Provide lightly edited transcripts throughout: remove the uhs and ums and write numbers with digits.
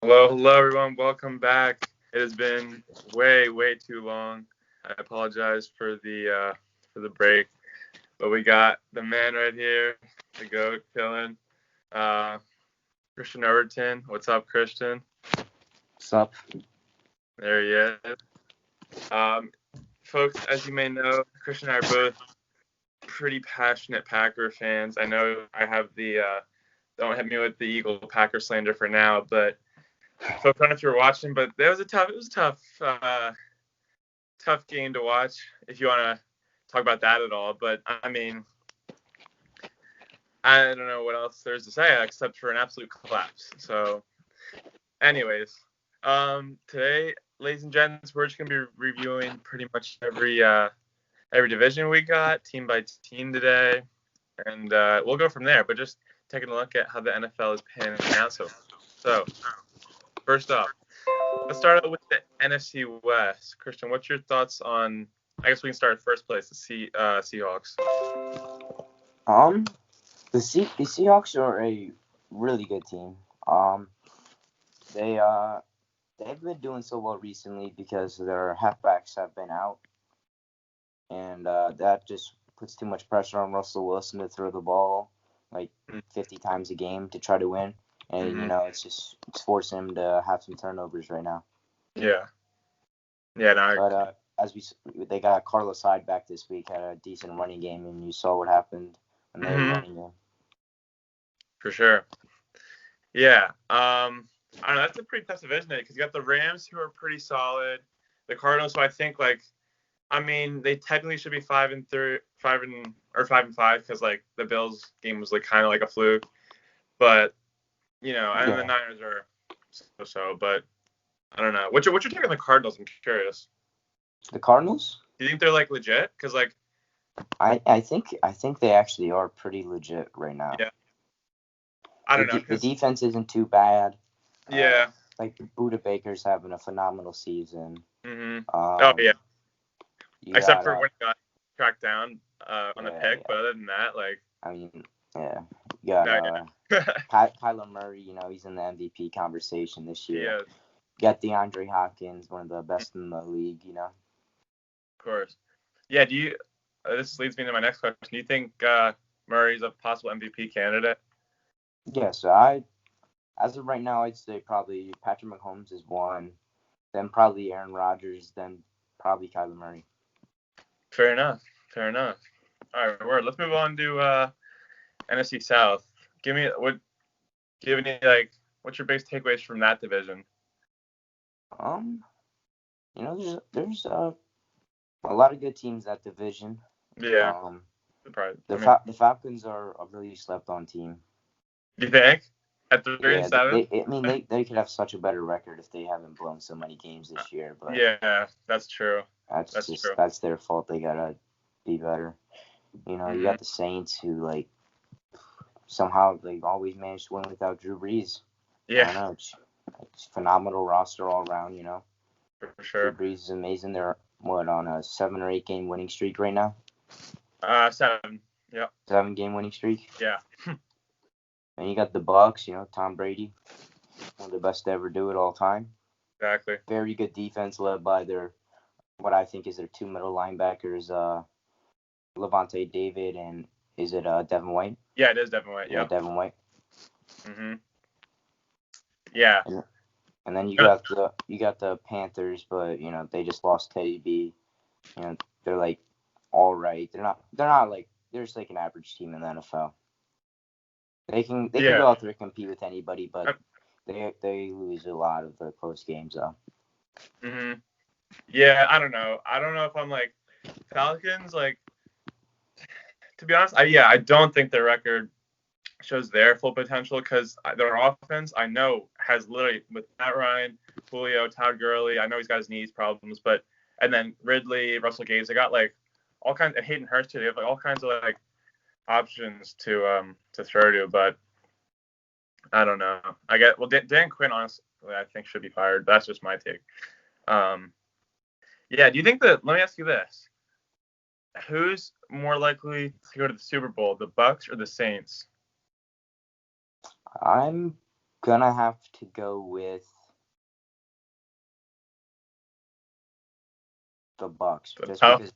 Hello, everyone. Welcome back. It has been way too long. I apologize for the break, but we got the man right here, the goat, chilling. Uh, Christian Overton. What's up, Christian? What's up? There he is. Um, Folks, as you may know, Christian and I are both pretty passionate Packer fans. I know I have the don't hit me with the Eagle Packer slander for now, but folks, I don't know if you're watching, but it was a tough game to watch if you want to talk about that at all. But I mean, I don't know what else there's to say except for an absolute collapse. So, anyways, today, ladies and gents, we're just gonna be reviewing pretty much every division we got, team by team today, and we'll go from there. But just taking a look at how the NFL is panning out. So first off, let's start out with the NFC West. Christian, what's your thoughts on? I guess we can start at first place, the Seahawks. Um, the Seahawks are a really good team. Um, they they've been doing so well recently because their halfbacks have been out, and that just puts too much pressure on Russell Wilson to throw the ball like 50 times a game to try to win, and it's forcing him to have some turnovers right now. Yeah, yeah, no, But they got Carlos Hyde back this week, had a decent running game, and you saw what happened when they were running him. for sure. Yeah, I don't know. That's a pretty tough division because you got the Rams who are pretty solid, the Cardinals who I think I mean, they technically should be 5-3, 5-5 because like the Bills game was like kind of like a fluke, but and the Yeah. Niners are so. But I don't know. What's your take on the Cardinals? I'm curious. The Cardinals? Do you think they're like legit? Because like I think they actually are pretty legit right now. yeah, I don't know. The defense isn't too bad. Yeah. Like Buda Baker's having a phenomenal season. Oh yeah. Except for Got when he got tracked down on the pick, but other than that, like. I mean, yeah. You got Kyler Murray. He's in the MVP conversation this year. Yeah. You got DeAndre Hopkins, one of the best in the league. Of course. Yeah. Do you? This leads me to my next question. Do you think Murray's a possible MVP candidate? Yeah. So as of right now, I'd say probably Patrick Mahomes is one, then probably Aaron Rodgers, then probably Kyler Murray. Fair enough. All right, word. Let's move on to NFC South. Do you have any what's your biggest takeaways from that division? There's a lot of good teams that division. Yeah. The Falcons are a really slept on team. You think? At 3-7? They could have such a better record if they haven't blown so many games this year. But yeah, that's true. That's their fault. They gotta be better. You got the Saints who somehow they always manage to win without Drew Brees. Yeah. I don't know. It's phenomenal roster all around. For sure. Drew Brees is amazing. They're on a 7 or 8 game winning streak right now. 7. Yeah. 7 game winning streak. Yeah. And you got the Bucks, Tom Brady, one of the best to ever do it all time. Exactly. Very good defense led by what I think is their 2 middle linebackers, Levante David and is it Devin White? Yeah, it is Devin White. Yeah, Devin White. Yeah. And then you got the Panthers, but they just lost Teddy B. They're like all right. They're not like they're just like an average team in the NFL. They can go out there and compete with anybody, but they lose a lot of the close games though. Yeah, I don't know. I don't know if I'm like Falcons. Like, to be honest, I don't think their record shows their full potential because their offense I know has literally with Matt Ryan, Julio, Todd Gurley. I know he's got his knees problems, and then Ridley, Russell Gage. They got like all kinds of Hayden Hurst too. They have like all kinds of like options to throw to, but I don't know. Dan Quinn honestly I think should be fired. That's just my take. Yeah, do you think let me ask you this. Who's more likely to go to the Super Bowl, the Bucks or the Saints? I'm gonna have to go with the Bucks just because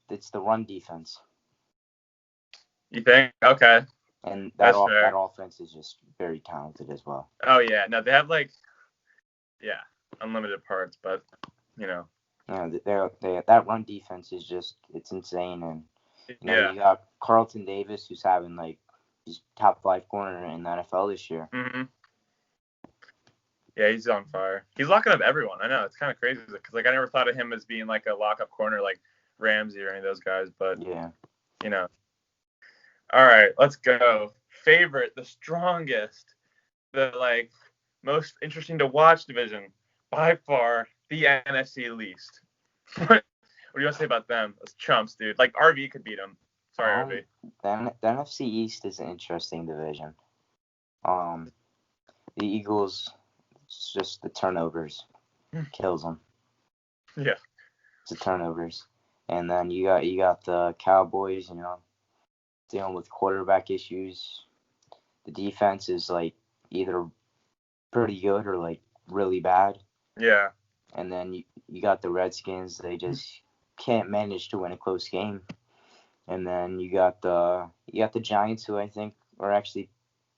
it's the run defense. You think? Okay. And That's that fair. offense is just very talented as well. Oh yeah, no, they have unlimited parts, but Yeah, that run defense is it's insane, and you got Carlton Davis who's having he's top 5 corner in the NFL this year. Mm-hmm. Yeah, he's on fire. He's locking up everyone. I know it's kind of crazy because I never thought of him as being a lockup corner like Ramsey or any of those guys, but yeah. All right, let's go. Favorite, the strongest, the most interesting to watch division by far, the NFC least. What do you want to say about them? Those chumps, dude. RV could beat them. Sorry, RV. The NFC East is an interesting division. The Eagles, it's just the turnovers kills them. Yeah. It's the turnovers, and then you got the Cowboys, dealing with quarterback issues. The defense is either pretty good or really bad. Yeah. And then you got the Redskins. They just can't manage to win a close game. And then you got the Giants, who I think are actually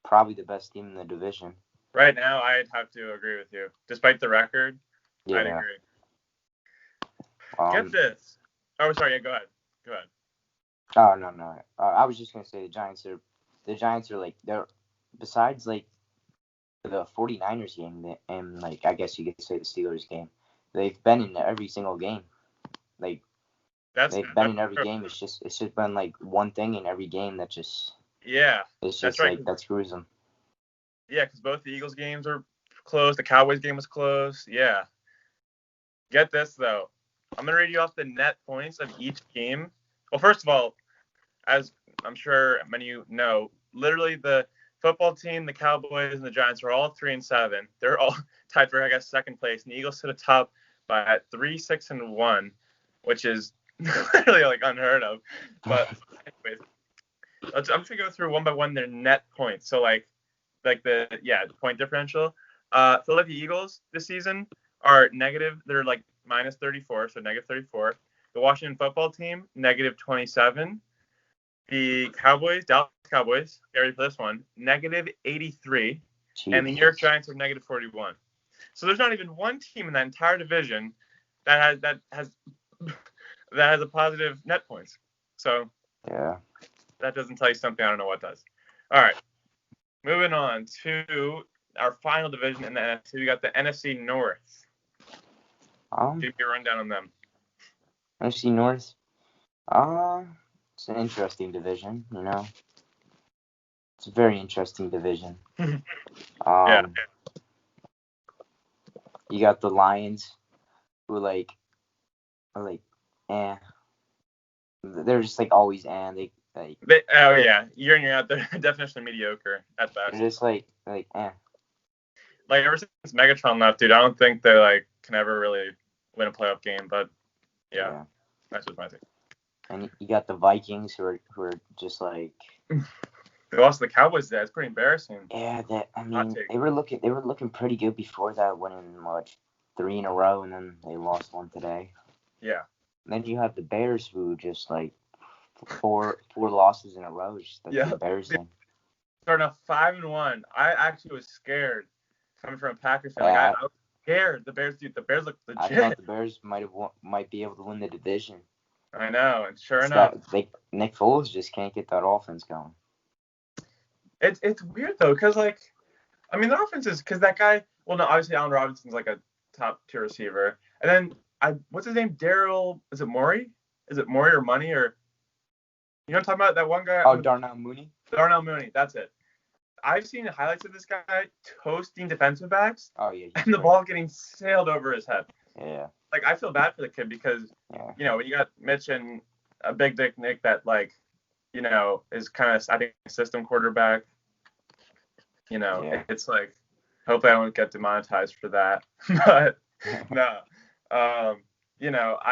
probably the best team in the division. Right now, I'd have to agree with you. Despite the record, yeah. I'd agree. Get this. Oh, sorry. Yeah, go ahead. Oh no. I was just gonna say the Giants are they're besides the 49ers game and I guess you could say the Steelers game. They've been in every single game. They've been in every game. It's just been one thing in every game that just It's just that screws them. Yeah, because both the Eagles games are close. The Cowboys game was close. Yeah. Get this though. I'm gonna read you off the net points of each game. Well, first of all, as I'm sure many of you know, literally the football team, the Cowboys, and the Giants are all 3-7. They're all tied for, I guess, second place. And the Eagles sit atop by 3-6-1, which is literally unheard of. But anyways, I'm just gonna go through one by one their net points. So the point differential. Philadelphia Eagles this season are negative. They're minus 34, so negative 34. The Washington football team negative 27. The Dallas Cowboys, get ready for this one, negative 83. Jeez. And the New York Giants are negative 41. So there's not even one team in that entire division that has a positive net points. So yeah, that doesn't tell you something. I don't know what does. All right, moving on to our final division in the NFC. We got the NFC North. Give me a rundown on them. NFC North. It's an interesting division, It's a very interesting division. Yeah. You got the Lions, who are They're just always They year in year out, the definition of mediocre at best. They're just ever since Megatron left, dude, I don't think they can ever really win a playoff game. But yeah. That's just my thing. And you got the Vikings who are just they lost to the Cowboys. It's pretty embarrassing. Yeah, they were looking pretty good before that, winning 3 in a row, and then they lost one today. Yeah. And then you have the Bears who just 4 losses in a row. That's embarrassing. Starting off 5-1. I actually was scared coming from a Packers fan. I was scared. The Bears look legit. I thought the Bears might be able to win the division. I know, and sure enough, Nick Foles just can't get that offense going. It's weird though, because the offense is because that guy. Well, no, obviously Allen Robinson's a top tier receiver, and then what's his name? Daryl? Is it Morey? Is it Morey or Money or? You know what I'm talking about? That one guy. Oh, Darnell Mooney. Darnell Mooney. That's it. I've seen highlights of this guy toasting defensive backs. Oh yeah. And the ball getting sailed over his head. Yeah. I feel bad for the kid because, when you got Mitch and a Big Dick Nick that, is kind of, I think, a system quarterback, it's hopefully I don't get demonetized for that. But, no. I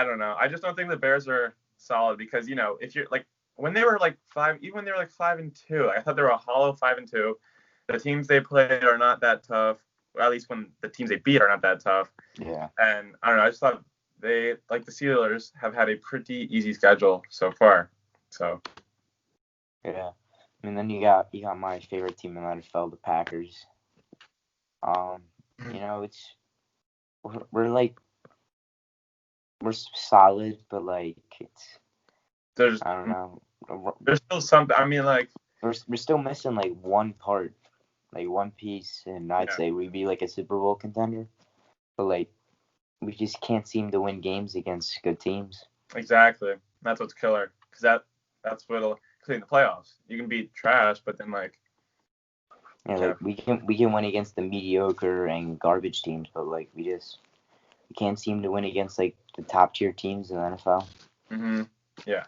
don't know. I just don't think the Bears are solid because, if you're, when they were 5, even when they were 5-2, I thought they were a hollow 5-2. the teams they play are not that tough. Or at least when the teams they beat are not that tough. Yeah. And I don't know. I just thought they, like the Steelers, have had a pretty easy schedule so far. So. Yeah. I mean, then you got my favorite team in the NFL, the Packers. It's we're solid, but like There's I don't know. There's still something. I mean, like we're still missing like one part, like one piece, and I'd say we'd be like a Super Bowl contender. But like we just can't seem to win games against good teams. Exactly. That's what's killer. Because that's what'll clean the playoffs. You can beat trash, but then like. Yeah, like we can win against the mediocre and garbage teams, but like we can't seem to win against like the top tier teams in the NFL. Mhm. Yeah.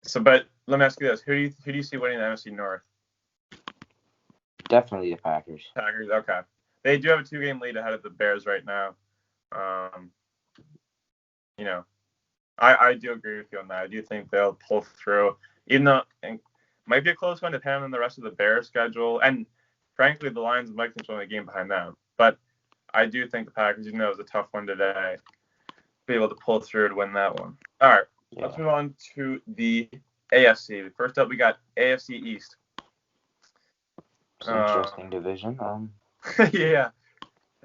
So, but let me ask you this: who do you see winning the NFC North? Definitely the Packers. Packers. Okay. They do have a 2-game lead ahead of the Bears right now. I do agree with you on that. I do think they'll pull through, even though it might be a close one depending on the rest of the Bears schedule. And frankly, the Lions might control the game behind them. But I do think the Packers, it was a tough one today, be able to pull through to win that one. All right, Let's move on to the AFC. First up, we got AFC East. It's an interesting division. Yeah.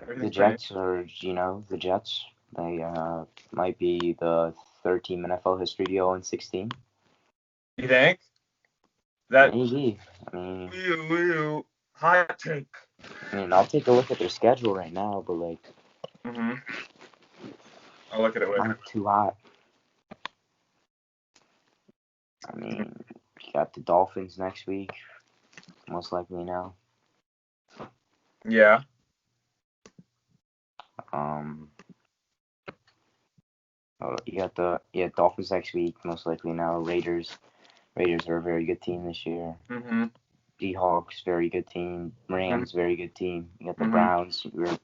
The Jets the Jets. They might be the third team in NFL history to go in 16. You think? That maybe. I mean, hot take. I mean, I'll take a look at their schedule right now, but like. I'll look at it with you. Not too hot. I mean, you got the Dolphins next week, most likely now. Yeah. You got the Dolphins next week, most likely now. Raiders are a very good team this year. Seahawks, very good team. Rams, very good team. You got the Browns, we're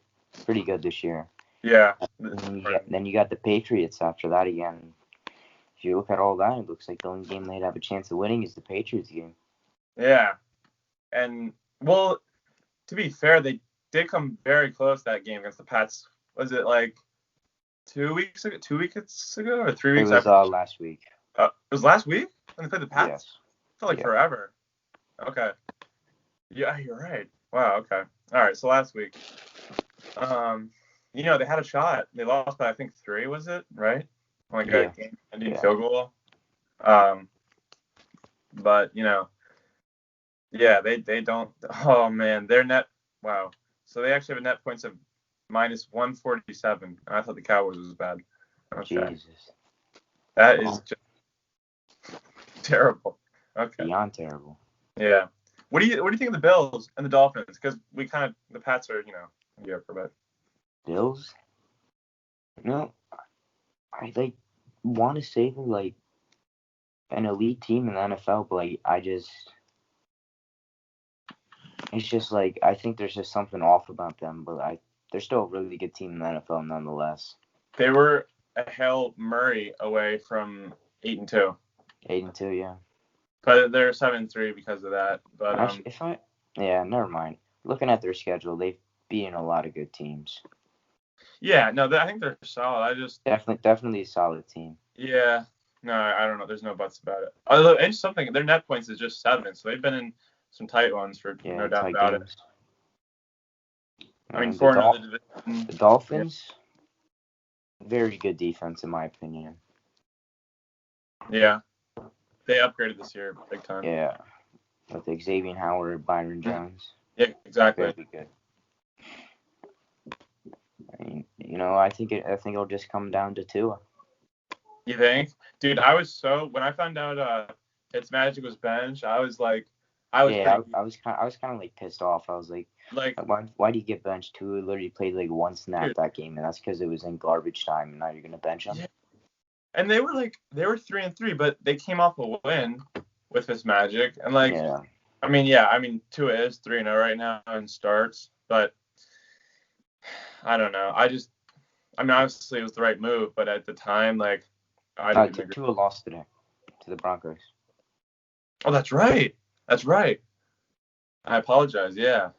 pretty good this year. Yeah. Then you got the Patriots after that again. If you look at all that, it looks like the only game they'd have a chance of winning is the Patriots game. Yeah. And, well, to be fair, they did come very close that game against the Pats. Was it like 2 weeks ago? 2 weeks ago or 3 weeks after? It was last week. It was last week when they played the Pats? Yes. It felt like forever. Okay. Yeah, you're right. Wow, okay. All right, so last week. They had a shot. They lost by, I think, 3, was it? Right? Like a game-ending field goal. But, they don't. Oh, man. Their net. Wow. So they actually have a net points of minus 147. And I thought the Cowboys was bad. Okay. Jesus. That is just terrible. Okay. Beyond terrible. Yeah. What do you think of the Bills and the Dolphins? Because the Pats are, for a bit. Bills? I want to say they're like an elite team in the NFL, but it's just like I think there's just something off about them, but they're still a really good team in the NFL nonetheless. They were a Hail Murray away from 8-2. 8-2, yeah. But they're 7-3 because of that. But never mind. Looking at their schedule, they've beaten a lot of good teams. Yeah, no, I think they're solid. Definitely a solid team. Yeah, no, I don't know. There's no buts about it. Although, and something, their net points is just 7, so they've been in some tight ones for no doubt about it. I mean, the Dolphins, very good defense in my opinion. Yeah, they upgraded this year big time. Yeah, with Xavier Howard, Byron Jones. Yeah, exactly. Very good. I mean, I think it'll just come down to Tua. You think, dude? When I found out Fitzmagic was benched, I was kind of like pissed off. I was like why do you get benched? Tua literally played like one snap that game, and that's because it was in garbage time, and now you're gonna bench him. Yeah. And they were 3-3, but they came off a win with Fitzmagic, and Tua is 3-0 right now in starts, but I don't know. Obviously it was the right move, but at the time, I didn't agree. Tua lost today to the Broncos. Oh, that's right. I apologize. Yeah,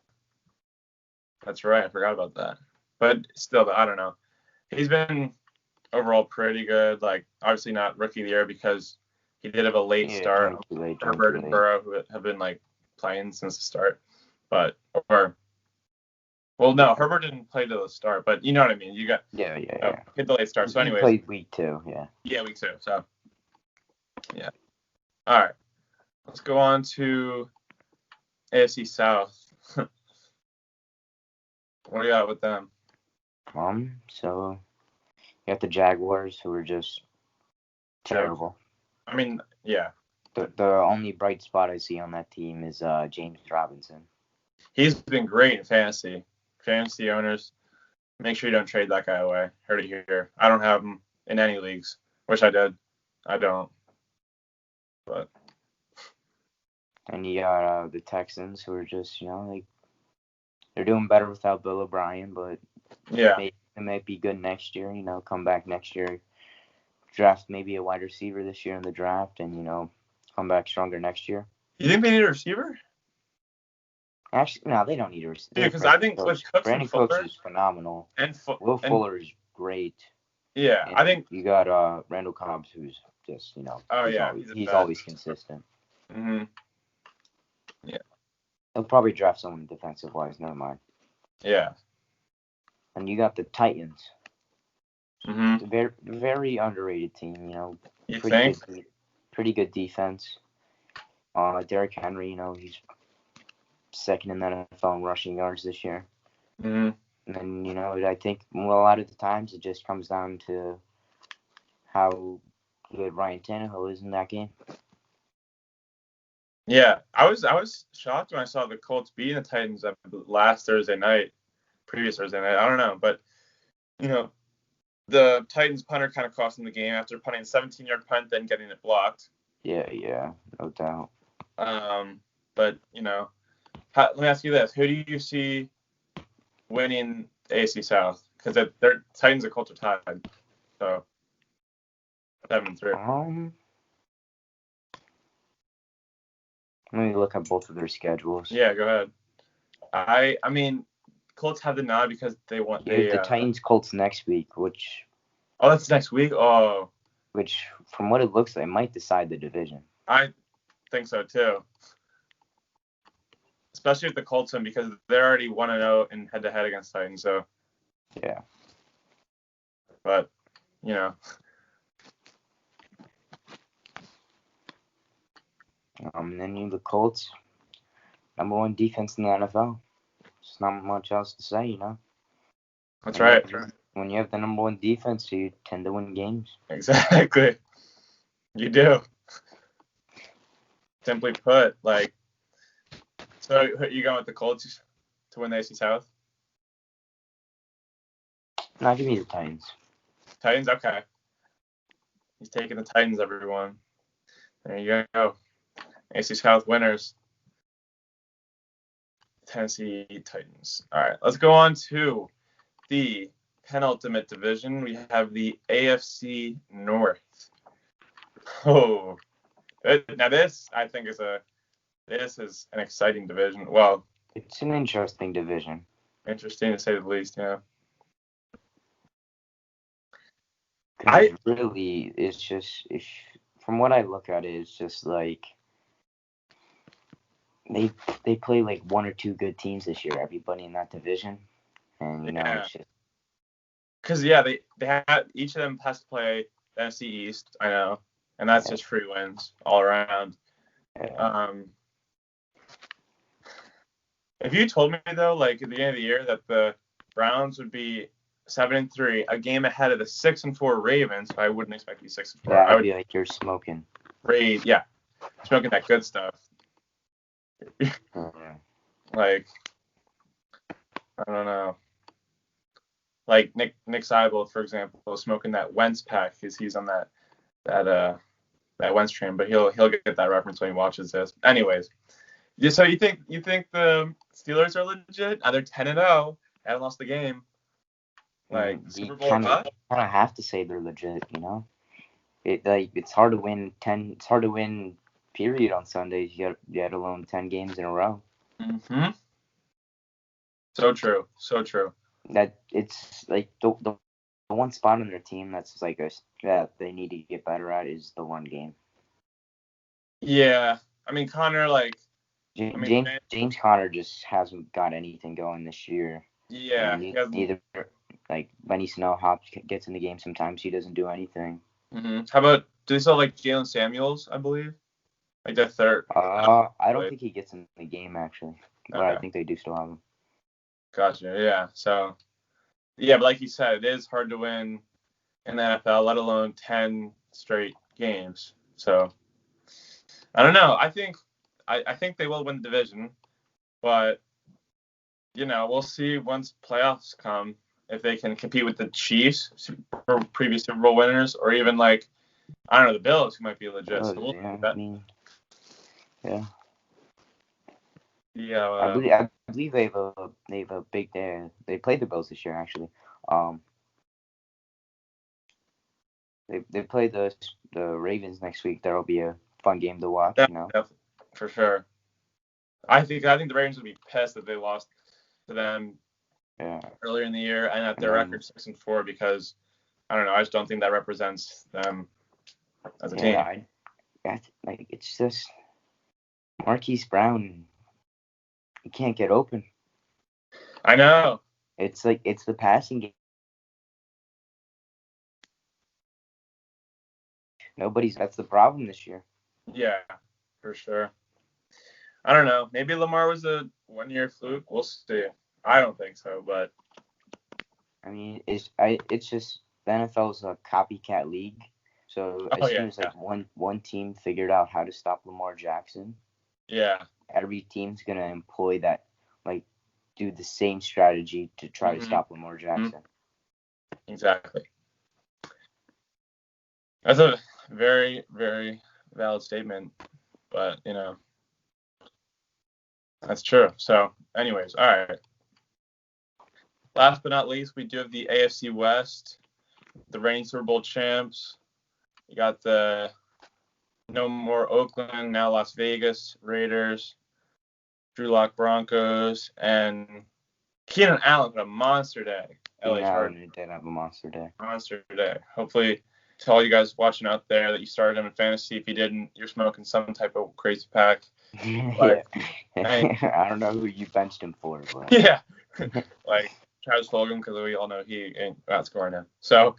that's right. I forgot about that. But still, I don't know. He's been overall pretty good. Like, obviously not rookie of the year because he did have a late Yeah, start. joined too late, joined Herbert too and late. Burrow, who have been like playing since the start. Well, no, Herbert didn't play to the start, but you know what I mean. You got Yeah. hit the late start. So, He anyways, played week 2, yeah. yeah, week 2. So, yeah. All right, let's go on to AFC South. What do you got with them? So you got the Jaguars, who are just terrible. I mean, yeah. The only bright spot I see on that team is James Robinson. He's been great in fantasy. Fantasy owners, make sure you don't trade that guy away. Heard it here. I don't have him in any leagues. Wish I did. I don't. But And you got the Texans, who are just, like, they're doing better without Bill O'Brien, but yeah, it might be good next year. Come back next year, draft maybe a wide receiver this year in the draft, and come back stronger next year. you think they need a receiver? Actually, no, they don't need a receiver. Yeah, because I think with Cooks Brandon and Fuller, Cooks is phenomenal. and Will Fuller is great. Yeah, and I think you got Randall Cobbs, who's just Oh he's yeah, he's always consistent. Mhm. Yeah. He'll probably draft someone defensive wise. Never mind. Yeah. And you got the Titans. Mhm. Very very underrated team. You think? Pretty good defense. Derrick Henry, he's second in the NFL in rushing yards this year. Mhm. And then, I think a lot of the times it just comes down to how good Ryan Tannehill is in that game. Yeah, I was shocked when I saw the Colts beating the Titans previous Thursday night. I don't know, but the Titans punter kind of cost them the game after punting a 17-yard punt, then getting it blocked. Yeah, no doubt. But let me ask you this: who do you see winning the AFC South? Because their Titans and Colts are tied, so 7-3. Let me look at both of their schedules. Yeah, go ahead. I mean, Colts have the nod because they want the Titans Colts next week, which. Oh, that's next week. Oh. Which, from what it looks like, might decide the division. I think so too. Especially with the Colts win because they're already 1-0 in head-to-head against Titans. So. Yeah. But And then the Colts, number 1 defense in the NFL. There's not much else to say, That's right. When you have the number 1 defense, you tend to win games. Exactly. You do. Simply put, so you going with the Colts to win the AFC South? No, give me the Titans. Titans, okay. He's taking the Titans, everyone. There you go. AFC South winners. Tennessee Titans. All right, let's go on to the penultimate division. We have the AFC North. Oh, now this I think is an exciting division. Well, it's an interesting division. Interesting to say the least, yeah. Really, it's just from what I look at it, it's just like they play like 1 or 2 good teams this year. Everybody in that division, and it's just because they had each of them has to play the NFC East. I know, and that's just free wins all around. Yeah. If you told me though, at the end of the year, that the Browns would be 7-3, a game ahead of the 6-4 Ravens, I wouldn't expect to be 6-4. Yeah, I would be like, you're smoking. Yeah, smoking that good stuff. I don't know. Like Nick Seibel, for example, smoking that Wentz pack because he's on that Wentz train, but he'll get that reference when he watches this. Anyways, so you think the Steelers are legit? They're 10-0, haven't lost the game. Super Bowl kind of have to say they're legit, it's hard to win 10. It's hard to win period on Sundays. You had alone 10 games in a row. Mm-hmm. So true. So true. That it's like the one spot on their team that's like that they need to get better at is the run game. Yeah. I mean, Connor, like, I mean, James Conner just hasn't got anything going this year. yeah. And neither like Benny Snellhop gets in the game sometimes. He doesn't do anything. Mm-hmm. How about, do they still like Jalen Samuels, I believe? Like the third. I don't think he gets in the game actually, but Okay. I think they do still have him. Gotcha. Yeah. So, yeah, but like you said, it is hard to win in the NFL, let alone 10 straight games. So, I don't know. I think they will win the division, but we'll see once playoffs come if they can compete with the Chiefs, previous Super Bowl winners, or even like, I don't know, the Bills, who might be legit. So we'll Yeah, that. I mean, yeah. Yeah. I believe they have a big day. They played the Bills this year actually. They play the Ravens next week. That'll be a fun game to watch. For sure. I think the Ravens would be pissed if they lost to them earlier in the year and at their record 6-4 because I don't know. I just don't think that represents them as a team. Like it's just Marquise Brown. He can't get open. I know. It's like it's the passing game. That's the problem this year. Yeah, for sure. I don't know. Maybe Lamar was a one-year fluke. We'll see. I don't think so, but I mean, it's just the NFL's a copycat league. So as soon as like one team figured out how to stop Lamar Jackson, every team's gonna employ that, like, do the same strategy to try to stop Lamar Jackson. Exactly. That's a very, very valid statement, but that's true. So, anyways, all right. Last but not least, we do have the AFC West, the reigning Super Bowl champs. You got the no more Oakland, now Las Vegas Raiders, Drew Lock Broncos, and Keenan Allen had a monster day. Keenan Allen did have a monster day. Monster day. Hopefully, to all you guys watching out there that you started him in fantasy. If you didn't, you're smoking some type of crazy pack. But, I don't know who you benched him for. But. Yeah. Like Travis Fulgham, because we all know he ain't outscoring him. So,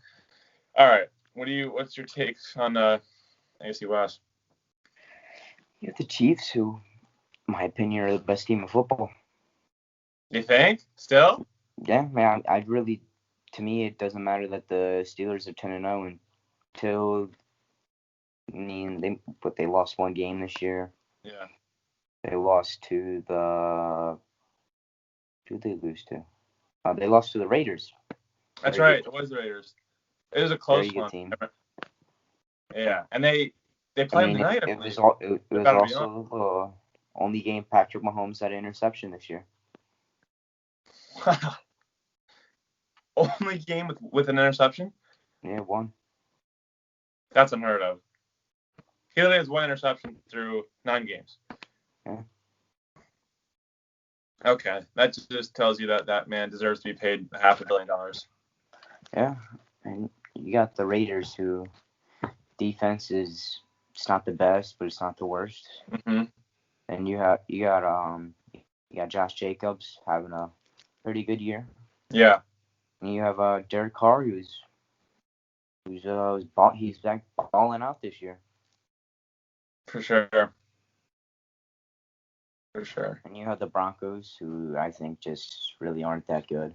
all right. What's your takes on AFC West? You have the Chiefs, who, in my opinion, are the best team in football. You think? Still? Yeah, man. To me, it doesn't matter that the Steelers are 10-0 until, they lost one game this year. Yeah. They lost to who did they lose to? They lost to the Raiders. That's right. It was the Raiders. It was a close one. Team. Yeah, and they played them tonight. It was also the only game Patrick Mahomes had an interception this year. Wow. Only game with an interception? Yeah, one. That's unheard of. He only has one interception through 9 games. Yeah. Okay, that just tells you that man deserves to be paid $500 million. Yeah, and you got the Raiders, who defense is, it's not the best, but it's not the worst. Mm-hmm. And you got Josh Jacobs having a pretty good year. Yeah. And you have Derek Carr, he's back balling out this year. For sure. For sure. And you have the Broncos, who I think just really aren't that good.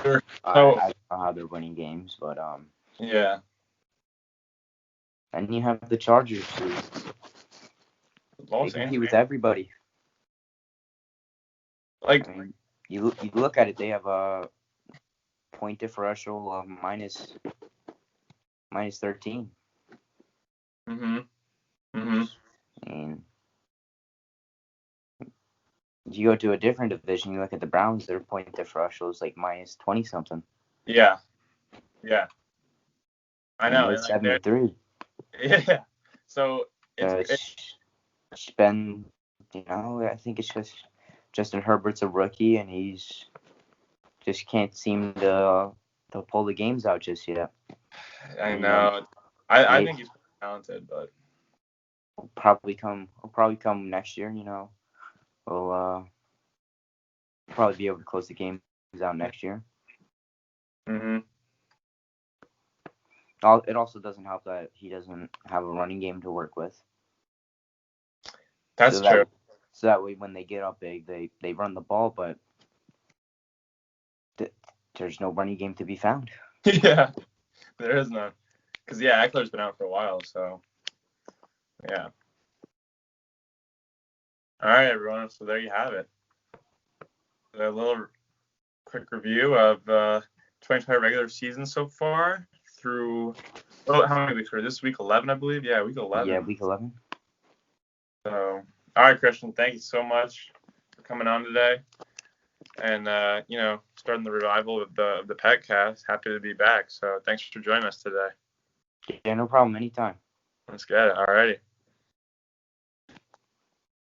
Sure. I don't know how they're winning games, but yeah. And you have the Chargers, who they compete with everybody. Like, I mean, you look at it, they have a point differential of minus 13. And you go to a different division, you look at the Browns, their point differential is like minus 20 something. Yeah. Yeah. I know. It's 7-3. Yeah. So it's been, I think it's just Justin Herbert's a rookie, and he's just can't seem to pull the games out just yet. I know. I think he's talented, but will probably come next year. We'll probably be able to close the games out next year. Mm-hmm. It also doesn't help that he doesn't have a running game to work with. That's true. So that way, when they get up big, they run the ball, but there's no running game to be found. Yeah, there is none. Because, Eckler's been out for a while, so, yeah. All right, everyone. So there you have it. A little quick review of 2020 regular season so far through, how many weeks were this? Week 11, I believe? Yeah, week 11. Yeah, week 11. So, all right, Christian, thank you so much for coming on today. And, starting the revival of the Petcast. Happy to be back. So thanks for joining us today. Yeah, no problem. Anytime. Let's get it. All righty.